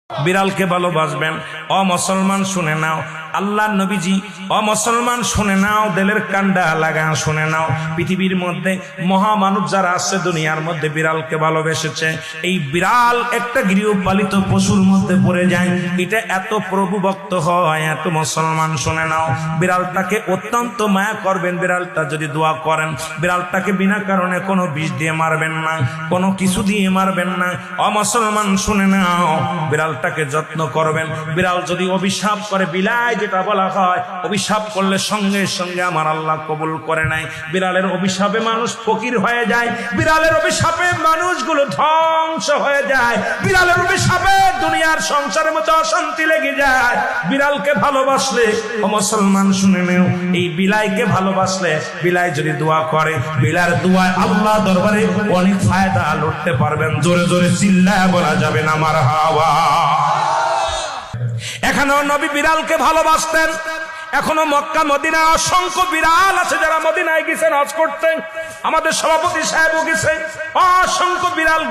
বিড়ালকে ভালোবাসবেন। ও মুসলমান শুনে নাও, আল্লাহর নবীজি, ও মুসলমান শুনে নাও, দিলের কান্ডা লাগা শুনে নাও, পৃথিবীর মধ্যে মহামানব যারা আছে দুনিয়ার মধ্যে বিড়ালকে ভালোবেসেছে। এই বিড়াল একটা গৃহপালিত পশুর মধ্যে পড়ে যায়, এটা এত প্রভুভক্ত হয়, এত মুসলমান শুনে নাও, বিড়ালটাকে অত্যন্ত মায়া করবেন। বিড়ালটা যদি দোয়া করেন, বিড়ালটাকে বিনা কারণে কোনো বিষ দিয়ে মারবেন না, কোনো কিছু দিয়ে মারবেন না। ও মুসলমান শুনে নাও, বিড়ালটাকে যত্ন করবেন। বিড়াল যদি অভিশাপ করে, বিলাই যেটা বলা হয়, অভিশাপ করলে সঙ্গে সঙ্গে আমার আল্লাহ কবুল করে নাই। বিড়ালের অভিশাপে মানুষ ফকির হয়ে যায়, বিড়ালের অভিশাপে মানুষগুলো ধ্বংস হয়ে যায়, বিড়ালের অভিশাপে দুনিয়ার সংসারের মতো অশান্তি লেগে যায়। বিড়ালকে ভালোবাসলে, ও মুসলমান শুনে নেও, এই বিলাইকে ভালোবাসলে, বিলাই যদি দোয়া করে, বিলার দোয়ায় আল্লাহ দরবারে অনেক ফায়দা লুটতে পারবেন। জোরে জোরে চিল্লায় বলা যাবে না মারহাবা। এখানেও নবী বিড়ালকে ভালোবাসতেন। এখনো মক্কা মদিনা অসংখ্য বিড়াল আছে যারা মদিনায় গেছেন হজ করতে, আমাদের সভাপতি সাহেবও গেছে, অসংখ্য বিড়াল